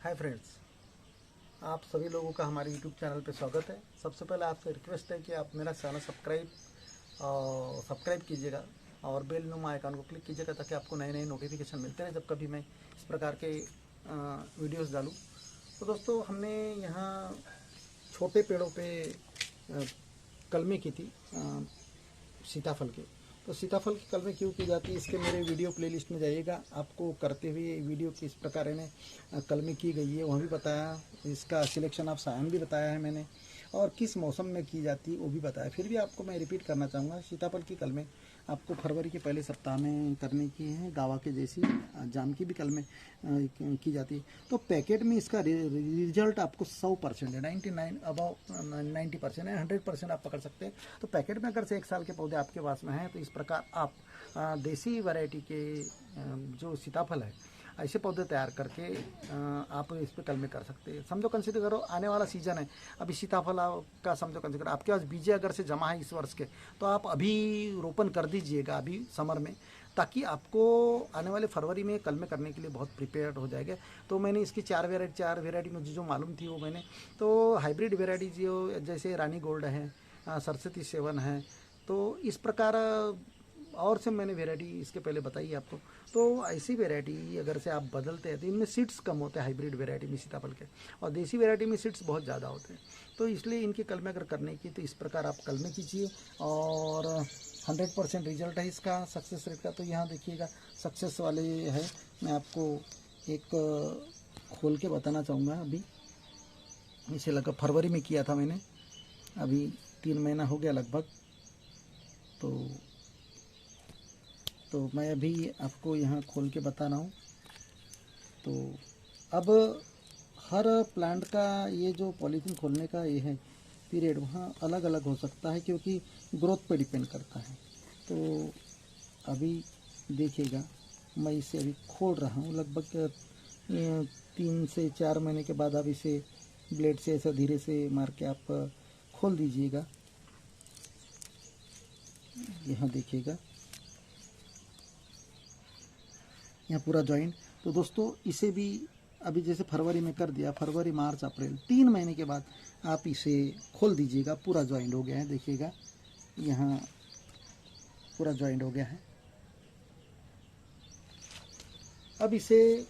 Hi friends, आप सभी लोगों का हमारे यूट्यूब चैनल पे स्वागत है। सबसे पहले आपसे रिक्वेस्ट है कि आप मेरा चैनल सब्सक्राइब कीजिएगा और बेल नुमा आइकन को क्लिक कीजिएगा ताकि आपको नए नए नोटिफिकेशन मिलते रहें जब कभी मैं इस प्रकार के वीडियोस डालूं। तो दोस्तों, हमने यहाँ छोटे पेड़ों पे कलमी की थी सीताफल के। तो सीताफल की कलमी क्यों की जाती है, इसके मेरे वीडियो प्लेलिस्ट में जाइएगा, आपको करते हुए वीडियो किस प्रकार ने कलमी की गई है वह भी बताया, इसका सिलेक्शन ऑफ सायन भी बताया है मैंने, और किस मौसम में की जाती है वो भी बताया। फिर भी आपको मैं रिपीट करना चाहूँगा, सीताफल की कलमें आपको फरवरी के पहले सप्ताह में करने की है। गावा के जैसी जाम की भी कलमें की जाती है। तो पैकेट में इसका रिजल्ट आपको 100% है, 99 अबाउ 90% है, 100% आप पकड़ सकते हैं। तो पैकेट में अगर से 1 साल के पौधे आपके पास में हैं तो इस प्रकार आप देसी वैरायटी के जो सीताफल है ऐसे पौधे तैयार करके आप इस पे कलमे कर सकते हैं। समझो कंसिडर करो, आने वाला सीजन है, अभी सीताफल का समझो कंसिडर करो, आपके पास बीजे अगर से जमा है इस वर्ष के, तो आप अभी रोपण कर दीजिएगा अभी समर में, ताकि आपको आने वाले फरवरी में कलमे करने के लिए बहुत प्रिपेयर्ड हो जाएगा। तो मैंने इसकी चार वेराइटी मुझे जो मालूम थी वो मैंने, तो हाइब्रिड वेराइटी जो जैसे रानी गोल्ड है, सरस्वती 7 है, तो इस प्रकार और से मैंने वेराइटी इसके पहले बताई आपको। तो ऐसी वेराइटी अगर से आप बदलते हैं तो इनमें सीड्स कम होते हैं हाइब्रिड वेराइटी में सीताफल के, और देसी वेराइटी में सीड्स बहुत ज़्यादा होते हैं। तो इसलिए इनकी कलमे अगर करने की तो इस प्रकार आप कलमे कीजिए और 100% रिजल्ट है इसका सक्सेस रेट का। तो यहाँ देखिएगा सक्सेस वाले है, मैं आपको एक खोल के बताना चाहूँगा। अभी इसे लगभग फरवरी में किया था मैंने, अभी 3 महीना हो गया लगभग। तो मैं अभी आपको यहाँ खोल के बता रहा हूँ। तो अब हर प्लांट का ये जो पॉलीथीन खोलने का ये है पीरियड वहाँ अलग अलग हो सकता है, क्योंकि ग्रोथ पे डिपेंड करता है। तो अभी देखिएगा, मैं इसे अभी खोल रहा हूँ, लगभग 3 से 4 महीने के बाद आप इसे ब्लेड से ऐसा धीरे से मार के आप खोल दीजिएगा। यहाँ देखिएगा, यहाँ पूरा जॉइंट। तो दोस्तों, इसे भी अभी जैसे फरवरी में कर दिया, फरवरी मार्च अप्रैल 3 महीने के बाद आप इसे खोल दीजिएगा, पूरा जॉइंट हो गया है। देखिएगा यहाँ पूरा जॉइंट हो गया है। अब इसे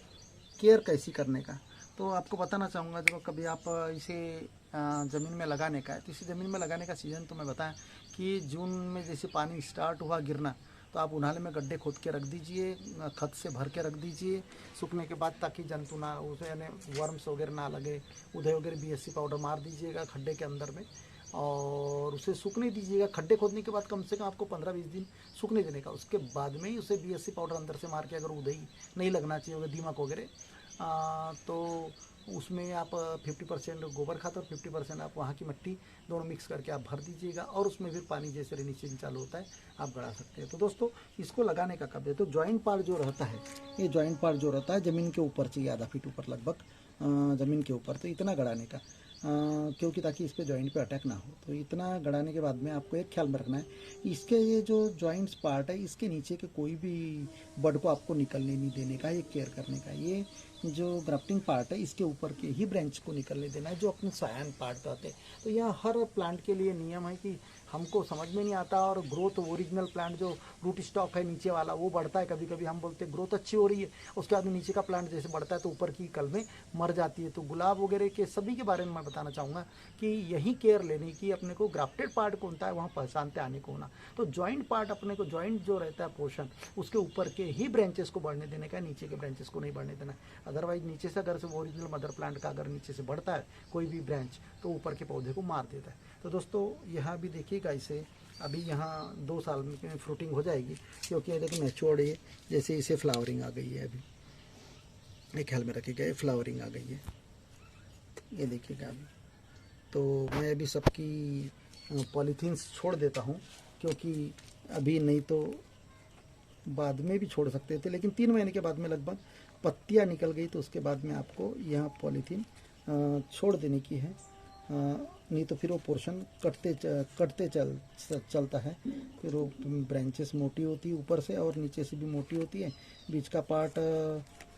केयर कैसी करने का तो आपको बताना चाहूँगा। जब कभी आप इसे ज़मीन में लगाने का है तो इसे ज़मीन में लगाने का सीज़न तो मैं बताएं कि जून में जैसे पानी स्टार्ट हुआ गिरना, तो आप उन्हाले में गड्ढे खोद के रख दीजिए, खत से भर के रख दीजिए सूखने के बाद, ताकि जंतु ना उसे यानी वर्म्स वगैरह ना लगे। उदय वगैरह BSC पाउडर मार दीजिएगा खड्डे के अंदर में और उसे सूखने दीजिएगा। खड्डे खोदने के बाद कम से कम आपको 15-20 दिन सूखने देने का, उसके बाद में ही उसे BSC पाउडर अंदर से मार के, अगर उदय नहीं लगना चाहिए होगा दीमक वगैरह, तो उसमें आप 50% गोबर खाद और 50% आप वहाँ की मिट्टी दोनों मिक्स करके आप भर दीजिएगा, और उसमें फिर पानी जैसे रेनी सीजन चालू होता है आप गड़ा सकते हैं। तो दोस्तों, इसको लगाने का कब है, तो जॉइंट पार्ट जो रहता है, ये जॉइंट पार्ट जो रहता है ज़मीन के ऊपर चाहिए, आधा फीट ऊपर लगभग ज़मीन के ऊपर, तो इतना गड़ाने का, क्योंकि ताकि इस पर जॉइंट पे अटैक ना हो। तो इतना गड़ाने के बाद में आपको एक ख्याल में रखना है, इसके ये जो जॉइंट्स पार्ट है इसके नीचे के कोई भी बड को आपको निकलने नहीं देने का, ये केयर करने का। ये जो ग्राफ्टिंग पार्ट है इसके ऊपर के ही ब्रांच को निकलने देना है, जो अपने सायन पार्ट कहते हैं। तो यह हर प्लांट के लिए नियम है कि हमको समझ में नहीं आता, और ग्रोथ ओरिजिनल प्लांट जो रूट स्टॉक है नीचे वाला वो बढ़ता है, कभी कभी हम बोलते हैं ग्रोथ अच्छी हो रही है, उसके बाद में नीचे का प्लांट जैसे बढ़ता है तो ऊपर की कलमें मर जाती है। तो गुलाब वगैरह के सभी के बारे में मैं बताना चाहूँगा कि यही केयर लेने की, अपने को ग्राफ्टेड पार्ट कौन सा है वहाँ पहचानते आने को होना। तो जॉइंट पार्ट अपने को, जॉइंट जो रहता है पोर्शन, उसके ऊपर के ही ब्रांचेस को बढ़ने देने का, नीचे के ब्रांचेस को नहीं बढ़ने देना। अदरवाइज नीचे से अगर से ओरिजिनल मदर प्लांट का अगर नीचे से बढ़ता है कोई भी ब्रांच, तो ऊपर के पौधे को मार देता है। तो दोस्तों, यहाँ भी देखिएगा, इसे अभी यहाँ 2 साल में फ्रूटिंग हो जाएगी, क्योंकि ये देखिए मैच्योर्ड है, जैसे इसे फ्लावरिंग आ गई है। अभी एक ख्याल में रखिएगा, ये फ्लावरिंग आ गई है, ये देखिएगा अभी। तो मैं अभी सबकी पॉलीथीन्स छोड़ देता हूँ, क्योंकि अभी नहीं तो बाद में भी छोड़ सकते थे, लेकिन 3 महीने के बाद में लगभग पत्तियाँ निकल गई, तो उसके बाद में आपको यहाँ पॉलीथीन छोड़ देने की है, नहीं तो फिर वो पोर्शन कटते चलता है। फिर वो ब्रांचेस मोटी होती है ऊपर से और नीचे से भी मोटी होती है, बीच का पार्ट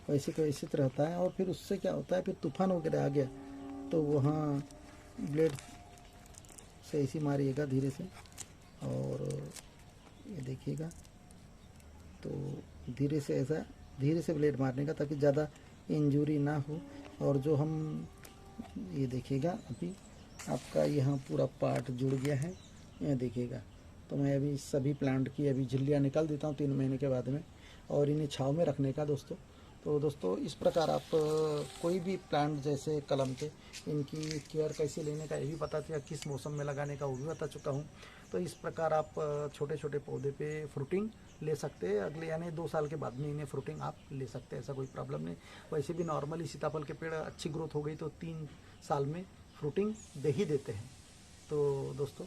वैसे का वैसे तो रहता है। और फिर उससे क्या होता है, फिर तूफान वगैरह आ गया तो वहाँ ब्लेड से ऐसे मारिएगा धीरे से, और ये देखिएगा तो धीरे से ऐसा धीरे से ब्लेड मारने का, ताकि ज़्यादा इंजरी ना हो। और जो हम ये देखिएगा अभी आपका यहाँ पूरा पार्ट जुड़ गया है, ये देखिएगा। तो मैं अभी सभी प्लांट की अभी झिल्लियाँ निकाल देता हूँ 3 महीने के बाद में, और इन्हें छाँव में रखने का दोस्तों। तो दोस्तों इस प्रकार आप कोई भी प्लांट जैसे कलम के, इनकी केयर कैसे लेने का ये भी बता चुका, किस मौसम में लगाने का वो भी बता चुका हूँ। तो इस प्रकार आप छोटे छोटे पौधे पे फ्रूटिंग ले सकते हैं, अगले यानी 2 साल के बाद में इन्हें फ्रूटिंग आप ले सकते हैं, ऐसा कोई प्रॉब्लम नहीं। वैसे भी नॉर्मली सीताफल के पेड़ अच्छी ग्रोथ हो गई तो 3 साल में फ्रूटिंग दे ही देते हैं। तो दोस्तों